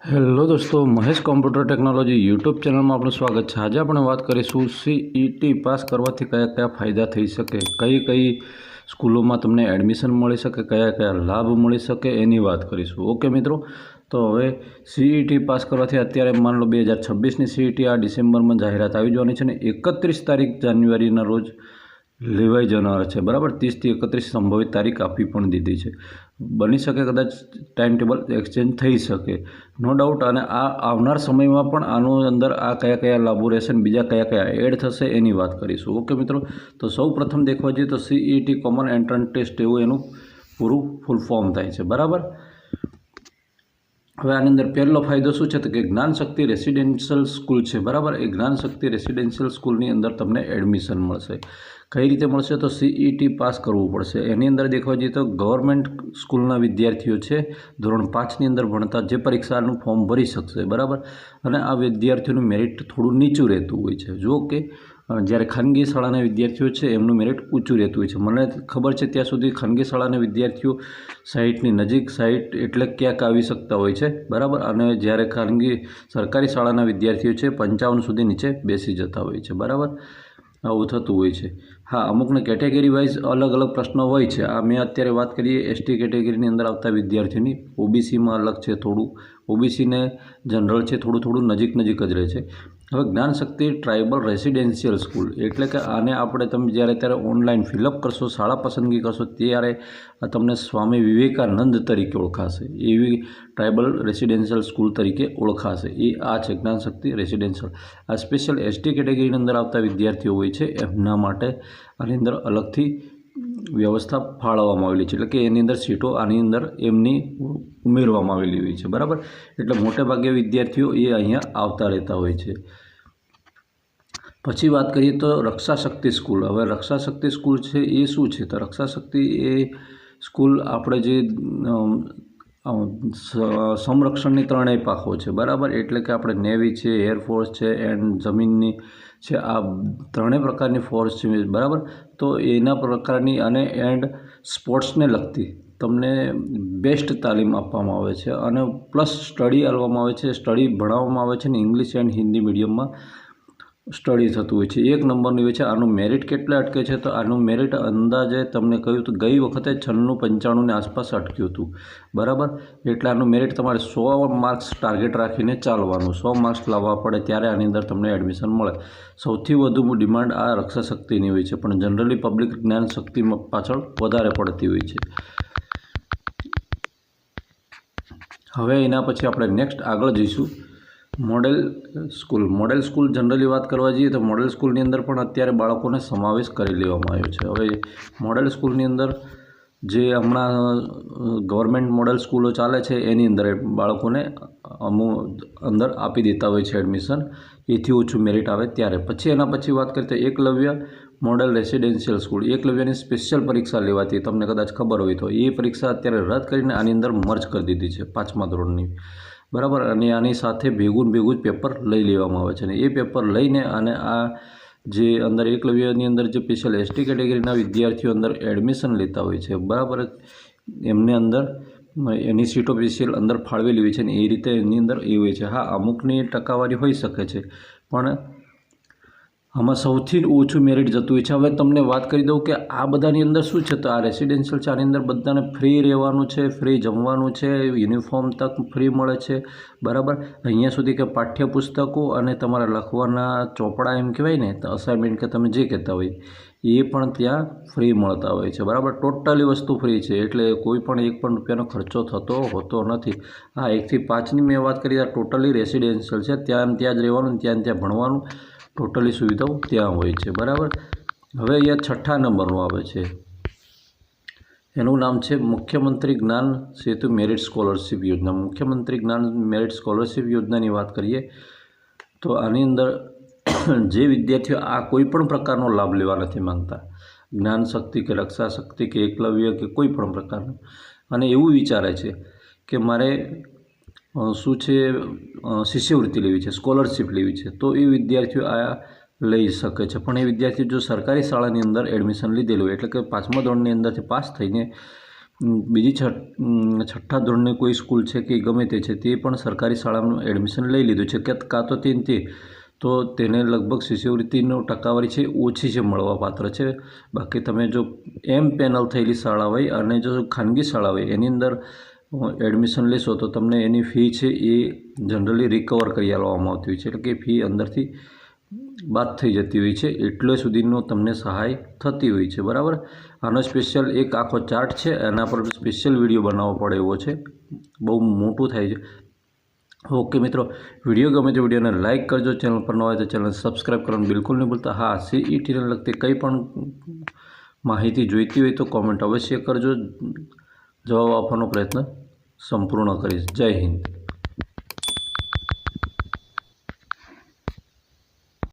Hello દોસ્તો, Mahesh computer technology YouTube ચેનલમાં આપણું સ્વાગત છે। આજે આપણે વાત કરીશું સીઈટી પાસ કરવાથી કયા કયા ફાયદા થઈ શકે, કઈ કઈ સ્કૂલોમાં તમને એડમિશન મળી શકે, કયા કયા લાભ મળી શકે એની વાત કરીશું। ઓકે મિત્રો, તો હવે સીઈટી પાસ કરવાથી અત્યારે માન લો 2026ની સીઈટી આ ડિસેમ્બરમાં જાહેરાત આવી જવાની છે ને 31 તારીખ જાન્યુઆરીના રોજ લેવાઈ જનાર છે, બરાબર। 30 થી 31 સંભવિત તારીખ આપી પણ દીધી છે। બની શકે કદાચ ટાઈમ ટેબલ એક્સચેન્જ થઈ શકે, નો ડાઉટ। અને આ આવનાર સમયમાં પણ આનું અંદર આ કયા કયા લાભો રહેશે અને બીજા કયા કયા એડ થશે એની વાત કરીશું। ઓકે મિત્રો, તો સૌ પ્રથમ દેખવા જઈએ તો સીઈટી કોમન એન્ટ્રન્સ ટેસ્ટ એવું એનું પૂરું ફૂલ ફોર્મ થાય છે, બરાબર। હવે આની અંદર પહેલો ફાયદો શું છે તો કે જ્ઞાનશક્તિ રેસિડેન્શિયલ સ્કૂલ છે, બરાબર। એ જ્ઞાનશક્તિ રેસિડેન્શિયલ સ્કૂલની અંદર તમને એડમિશન મળશે। કઈ રીતે મળશે તો સીઈટી પાસ કરવું પડશે। એની અંદર દેખવા જઈએ તો ગવર્મેન્ટ સ્કૂલના વિદ્યાર્થીઓ છે ધોરણ 5ની અંદર ભણતા જે પરીક્ષાનું ફોર્મ ભરી શકશે, બરાબર। અને આ વિદ્યાર્થીઓનું મેરિટ થોડું નીચું રહેતું હોય છે, જો કે જ્યારે ખાનગી શાળાના વિદ્યાર્થીઓ છે એમનું મેરિટ ઊંચું રહેતું હોય છે। મને ખબર છે ત્યાં સુધી ખાનગી શાળાના વિદ્યાર્થીઓ 60ની નજીક 60 એટલે ક્યાંક આવી શકતા હોય છે, બરાબર। અને જ્યારે ખાનગી સરકારી શાળાના વિદ્યાર્થીઓ છે 55 સુધી નીચે બેસી જતા હોય છે, બરાબર। આવું થતું હોય છે। હા, અમુકને કેટેગરી વાઇઝ અલગ અલગ પ્રશ્નો હોય છે। આ મેં અત્યારે વાત કરીએ એસટી કેટેગરીની અંદર આવતા વિદ્યાર્થીઓની, ઓબીસીમાં અલગ છે થોડું, ઓબીસીને જનરલ છે થોડું નજીક જ રહે છે। હવે જ્ઞાનશક્તિ ટ્રાઇબલ રેસિડેન્શિયલ સ્કૂલ એટલે કે આને આપણે તમે જ્યારે ત્યારે ઓનલાઈન ફિલઅપ કરશો, શાળા પસંદગી કરશો ત્યારે આ તમને સ્વામી વિવેકાનંદ તરીકે ઓળખાશે, એવી ટ્રાઇબલ રેસિડેન્શિયલ સ્કૂલ તરીકે ઓળખાશે। એ આ છે જ્ઞાનશક્તિ રેસિડેન્શિયલ। આ સ્પેશિયલ એસટી કેટેગરીની અંદર આવતા વિદ્યાર્થીઓ હોય છે એમના માટે આની અંદર અલગથી વ્યવસ્થા ફાળવવામાં આવેલી છે, એટલે કે એની અંદર સીટો આની અંદર એમની ઉમેરવામાં આવેલી હોય છે, બરાબર। એટલે મોટે ભાગે વિદ્યાર્થીઓ એ અહીંયા આવતા રહેતા હોય છે। પછી વાત કરીએ તો રક્ષાશક્તિ સ્કૂલ। હવે રક્ષાશક્તિ સ્કૂલ છે એ શું છે તો રક્ષાશક્તિ એ સ્કૂલ આપણે જે સંરક્ષણની ત્રણેય પાખો છે, બરાબર। એટલે કે આપણે નેવી છે, એરફોર્સ છે એન્ડ જમીનની છે, આ ત્રણેય પ્રકારની ફોર્સ છે, બરાબર। તો એના પ્રકારની અને એન્ડ સ્પોર્ટ્સને લગતી તમને બેસ્ટ તાલીમ આપવામાં આવે છે અને પ્લસ સ્ટડી આપવામાં આવે છે, સ્ટડી ભણાવવામાં આવે છે ને ઇંગ્લિશ એન્ડ હિન્દી મીડિયમમાં સ્ટડી થતું હોય છે, 1 નંબરની હોય છે। આનું મેરિટ કેટલે અટકે છે તો આનું મેરિટ અંદાજે તમને કહ્યું તો ગઈ વખતે 96-95ની આસપાસ અટક્યું હતું, બરાબર। એટલે આનું મેરિટ તમારે 100 માર્ક્સ ટાર્ગેટ રાખીને ચાલવાનું, 100 માર્ક્સ લાવવા પડે ત્યારે આની અંદર તમને એડમિશન મળે। સૌથી વધુ ડિમાન્ડ આ રક્ષાશક્તિની હોય છે, પણ જનરલી પબ્લિક જ્ઞાનશક્તિ પાછળ વધારે પડતી હોય છે। હવે એના પછી આપણે નેક્સ્ટ આગળ જઈશું model school. Model school generally વાત કરવા જઈએ તો મોડેલ સ્કૂલની અંદર પણ અત્યારે બાળકોને સમાવેશ કરી લેવામાં આવ્યો છે। હવે મોડેલ સ્કૂલની અંદર જે હમણાં ગવર્મેન્ટ મોડેલ સ્કૂલો ચાલે છે એની અંદર બાળકોને અંદર આપી દેતા હોય છે એડમિશન, એથી ઓછું મેરિટ આવે ત્યારે। પછી એના પછી વાત કરીએ તો એકલવ્ય મોડેલ રેસિડેન્શિયલ સ્કૂલ। એકલવ્યની સ્પેશિયલ પરીક્ષા લેવાતી, તમને કદાચ ખબર હોય તો એ પરીક્ષા અત્યારે રદ કરીને આની અંદર મર્જ કરી દીધી છે 5મા ધોરણની, બરાબર। અને આની સાથે ભેગું જ પેપર લઈ લેવામાં આવે છે અને એ પેપર લઈને અને આ જે અંદર એકલવ્યની અંદર જે સ્પેશિયલ એસટી કેટેગરીના વિદ્યાર્થીઓ અંદર એડમિશન લેતા હોય છે, બરાબર, એમને અંદર એની સીટો સ્પેશિયલ અંદર ફાળવેલી હોય છે અને એ રીતે એની અંદર એ હોય છે। હા, અમુકની ટકાવારી હોઈ શકે છે પણ આમાં સૌથી ઓછું મેરિટ જતું હોય છે। હવે તમને વાત કરી દઉં કે આ બધાની અંદર શું છે તો આ રેસિડેન્શિયલ છે, આની અંદર બધાને ફ્રી રહેવાનું છે, ફ્રી જમવાનું છે, યુનિફોર્મ તક ફ્રી મળે છે, બરાબર। અહીંયા સુધી કે પાઠ્યપુસ્તકો અને તમારા લખવાના ચોપડા એમ કહેવાય ને તો અસાઇનમેન્ટ કે તમે જે કહેતા હોય એ પણ ત્યાં ફ્રી મળતા હોય છે, બરાબર। ટોટલી વસ્તુ ફ્રી છે, એટલે કોઈ પણ 1 પણ રૂપિયાનો ખર્ચો થતો હોતો નથી। હા, 1 થી 5ની મેં વાત કરી આ ટોટલી રેસિડેન્શિયલ છે, ત્યાં જ રહેવાનું, ત્યાં ભણવાનું, ટોટલી સુવિધાઓ ત્યાં હોય છે, બરાબર। હવે અહીંયા 6થા નંબરનું આવે છે, એનું નામ છે મુખ્યમંત્રી જ્ઞાન સેતુ મેરિટ સ્કોલરશિપ યોજના। મુખ્યમંત્રી જ્ઞાન મેરિટ સ્કોલરશિપ યોજનાની વાત કરીએ તો આની અંદર જે વિદ્યાર્થીઓ આ કોઈ પણ પ્રકારનો લાભ લેવા નથી માંગતા, જ્ઞાનશક્તિ કે રક્ષાશક્તિ કે એકલવ્ય કે કોઈ પણ પ્રકારનો, અને એવું વિચારે છે કે મારે શું છે શિષ્યવૃત્તિ લેવી છે, સ્કોલરશિપ લેવી છે, તો એ વિદ્યાર્થીઓ આ લઈ શકે છે। પણ એ વિદ્યાર્થી જો સરકારી શાળાની અંદર એડમિશન લીધેલું હોય એટલે કે 5મા ધોરણની અંદરથી પાસ થઈને બીજી છઠ્ઠા ધોરણની કોઈ સ્કૂલ છે કે ગમે તે છે તે પણ સરકારી શાળામાં એડમિશન લઈ લીધું છે કે કાં તો તો તેને લગભગ શિષ્યવૃત્તિનો ટકાવારી છે ઓછી છે મળવાપાત્ર છે. બાકી તમે જો પેનલ થયેલી શાળા હોય અને જો ખાનગી શાળા હોય એની અંદર એડમિશન લેશો તો તમને એની ફી છે એ જનરલી રિકવર કરી આપવામાં આવતી હોય છે, એટલે કે ફી અંદરથી બાદ થઈ જતી હોય છે, એટલે સુધીનો તમને સહાય થતી હોય છે. બરાબર, આનો સ્પેશિયલ એક આખો ચાર્ટ છે, એના પર સ્પેશિયલ વિડીયો બનાવવો પડે એવો છે, બહુ મોટું થાય છે. ઓકે મિત્રો, વિડીયો ગમે તો વિડીયોને લાઇક કરજો, ચેનલ પર ન હોય તો ચેનલ સબસ્ક્રાઈબ કરવાનું બિલકુલ નહીં ભૂલતા. હા, CETને લગતી કંઈ પણ માહિતી જોઈતી હોય તો કોમેન્ટ અવશ્ય કરજો, જવાબ આપવાનો પ્રયત્ન સંપૂર્ણ કરીશ. જય હિન્દ.